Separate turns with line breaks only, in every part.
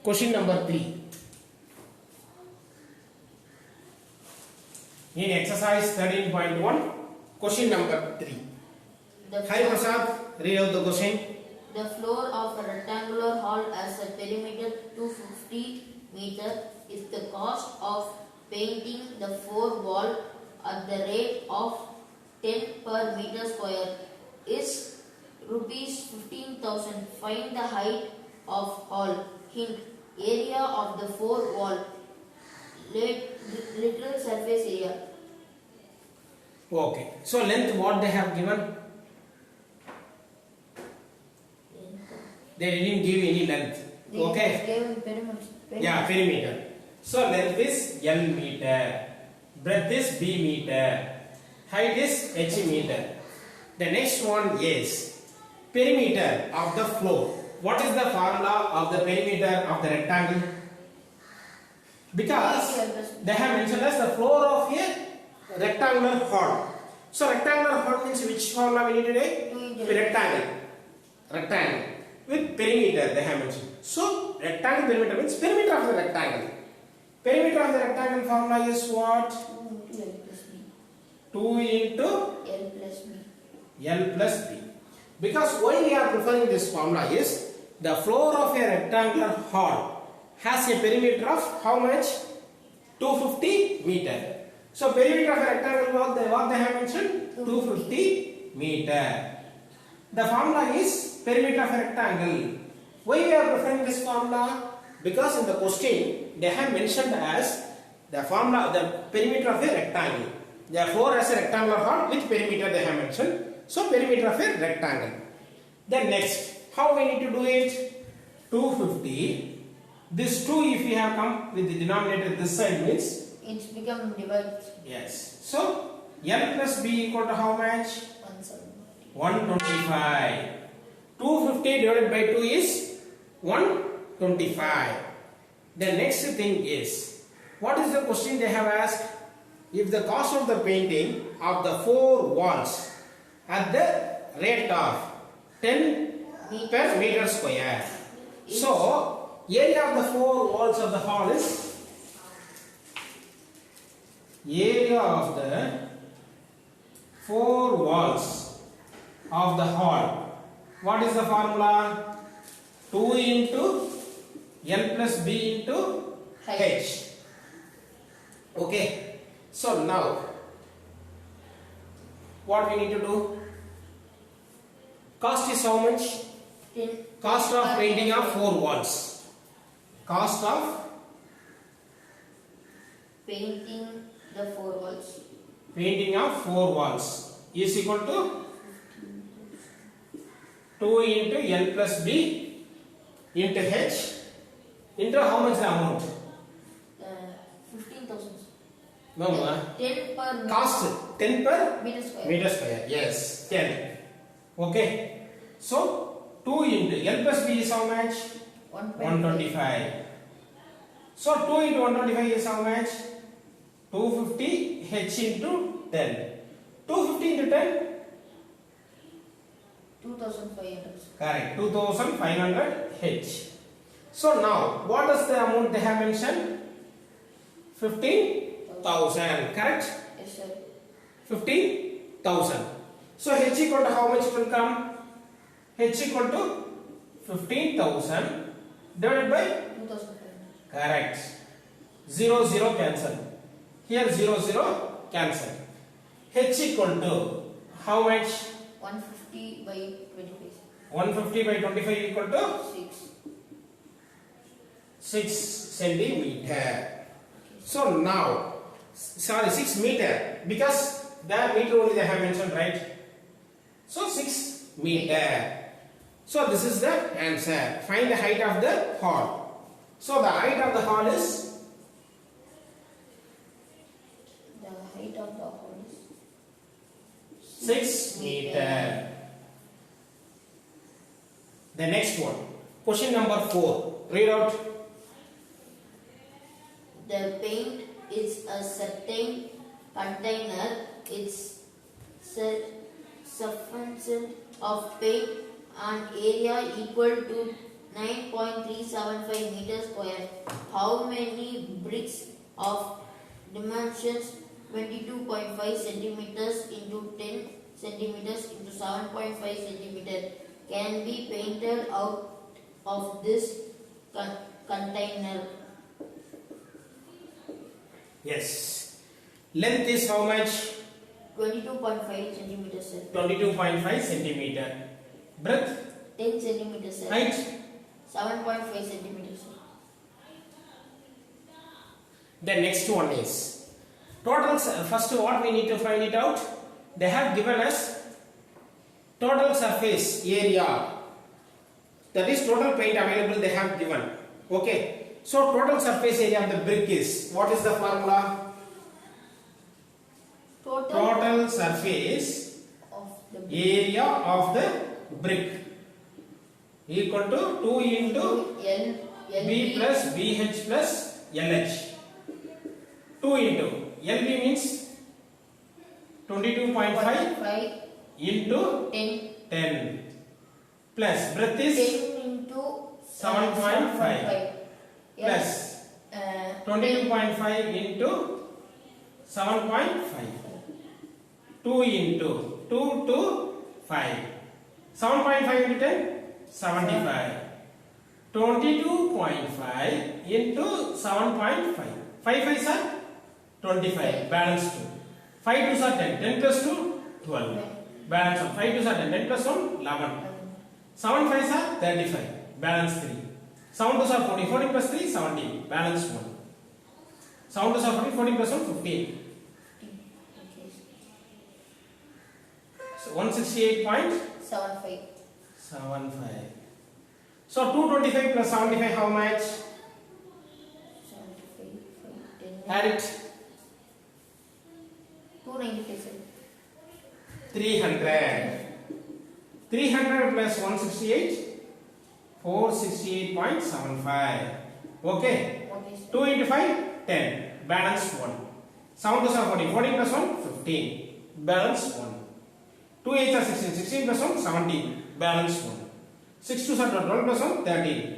Question number 3. In exercise 13.1, question number 3. Hari Prasad, read out the question.
The floor of a rectangular hall has a perimeter 250 meter. If the cost of painting the floor wall at the rate of 10 per meter square is rupees 15,000, find the height of hall. Hint: area of the floor wall. Literal surface area.
Okay. So length what they have given? They didn't give any length. Okay. Yeah, perimeter. So length is L meter. Breadth is B meter. Height is H meter. The next one is perimeter of the floor. What is the formula of the perimeter of the rectangle? Because they have mentioned as the floor of a rectangular hall. So rectangular hall means which formula we need to take? Rectangle. Rectangle with perimeter they have mentioned. So rectangle perimeter means perimeter of the rectangle. Perimeter of the rectangle formula is what? 2 into
L plus B.
L plus B. Because why we are preferring this formula is the floor of a rectangular hall has a perimeter of how much? 250 meter. So perimeter of a rectangle what they have mentioned? 250 meter. The formula is perimeter of a rectangle. Why we are preferring this formula? Because in the question they have mentioned as the formula, the perimeter of a rectangle. The floor has a rectangular hall with perimeter they have mentioned. So perimeter of a rectangle. Then next, how we need to do it? 250. This 2 if we have come with the denominator this side means
It's become divided.
yes. So L plus B equal to how much? 125. 250 divided by 2 is 125. The next thing is, what is the question they have asked? If the cost of the painting of the 4 walls at the rate of 10 per meter square. So area of the 4 walls of the hall is area of the 4 walls of the hall. What is the formula? 2 into L plus B into H. Okay. So now what we need to do? Cost is how much? Cost of painting of 4 walls. Cost of
painting the 4 walls.
Painting of 4 walls is equal to 2 into L plus B into H into how much the amount?
15,000.
No,
10 per
cost 10 per
meter square.
meter square. Yes, 10. Okay. So 2 into L plus B is how much? 125. So 2 into 125 is how much? 250 H into 10. 250 into 10?
2,500.
Correct. 2500 H. So now, what is the amount they have mentioned? 15,000. Correct?
Yes, sir.
15,000. So H equal to how much it will come? H equal to 15,000 divided by
2,500.
correct. 0 0 cancel. Here 0 0 cancel. H equal to how much?
150 by 25.
150 by 25 equal to
6.
6 centimeter. So now, sorry, 6 meter because the meter only they have mentioned, right? So 6 meter. So this is the answer. Find the height of the hall. So the height of the hall is
The height of the hall is
6 meter. The next one. Question number 4. Read out.
The paint is a certain container. It's sufficient of paint an area equal to 9.375 meters square. How many bricks of dimensions 22.5 centimeters into 10 centimeters into 7.5 centimeters can be painted out of this container?
Yes. Length is how much?
22.5 centimeters, sir.
22.5 centimeter. Breadth?
10 centimeters, sir.
Height?
7.5 centimeters, sir.
The next one is total. First, what we need to find it out? They have given us total surface area. That is total paint available. They have given. Okay. So total surface area of the brick is, what is the formula? Total surface
of the
area of the brick equal to 2 into B plus BH plus LH. 2 into LB means 22.5 into 10 plus breadth is
10 into
7.5 plus 22.5 into 7.5. 2 into 2 to 5. 7.5 into 10? 75. 22.5 into 7.5. 5 5s are 25. Balance 2. 5 2s are 10. 10 plus 2? 12. Balance 1. 5 2s are 10. 10 plus 1? 11. 7 5s are 35. Balance 3. 7 2s are 40. 40 plus 3? 17. Balance 1. 7 2s are 40. 40 plus 1? 15. So 168.75.
75.
So 225 plus 75 how much?
75.
Add it.
295.
300. 300 plus 168? 468.75. Okay. 2 into 5? 10. Balance 1. 7 2s are 40. 40 plus 1? 15. Balance 1. 2 8s are 16. 16 plus 1? 17. Balance 1. 6 2s are 12 plus 1? 13.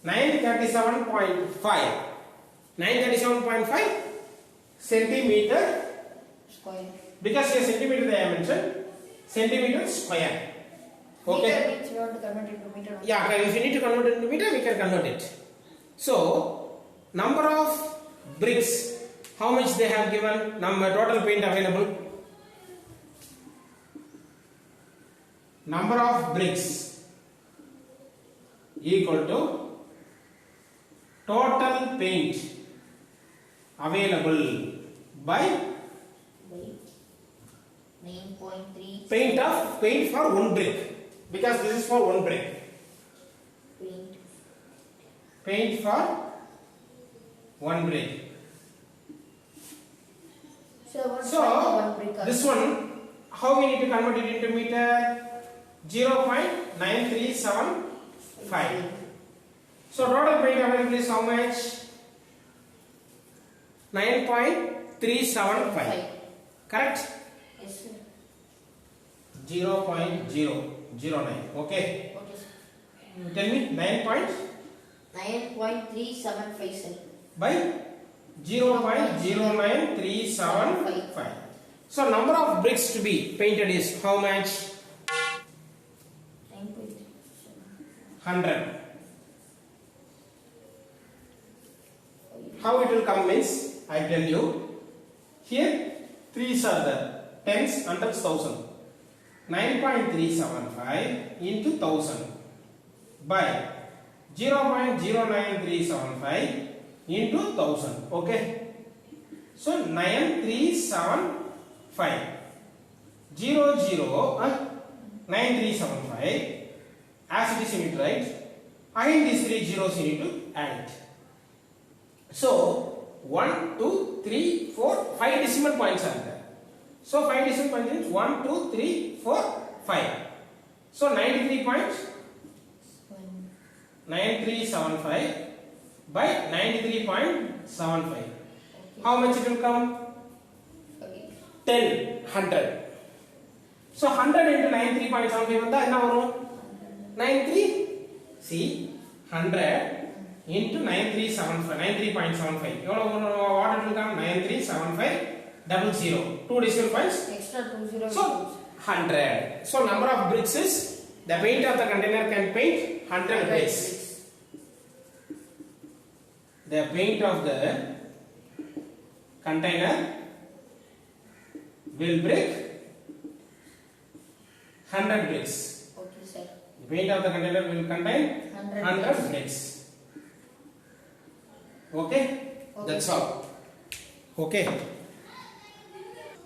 937.5. 937.5 centimeter
Square.
because here centimeter they have mentioned centimeter square. Okay.
Meter means you want to convert it to meter.
Yeah, if you need to convert it into meter, we can convert it. So, number of bricks, how much they have given, number total paint available. Number of bricks equal to total paint available by
9.3
paint for one brick, because this is for one brick. Paint for one brick. So this one, how we need to convert it into meter? 0.9375. So total paint available is how much? 9.375. Correct?
Yes, sir.
0.009. Okay.
Okay, sir.
Tell me
9.375, sir.
by 0.09375. So number of bricks to be painted is how much? 100. How it will come means, I tell you. Here 3s are there, 10s, 100s, 1000. 9.375 into 1000 by 0.09375 into 1000. Okay. So 9375 9375 as it is in it, right? And these 3 zeros you need to add it. So 1, 2, 3, 4, 5 decimal points are there. So 5 decimal points means 1, 2, 3, 4, 5. So 93.9375 by 93.75. How much it will come? 10, 100. So 100 into 93.75 வந்தா என்ன வரும்? 93. See, 100 into 93.75. What it will come? 937500. 2 decimal points.
Extra 2 zeros.
So 100. So number of bricks is, the paint of the container can paint 100 bricks. The paint of the container will break 100 bricks.
Okay, sir.
The paint of the container will contain 100 bricks. Okay?
Okay.
That's all. Okay.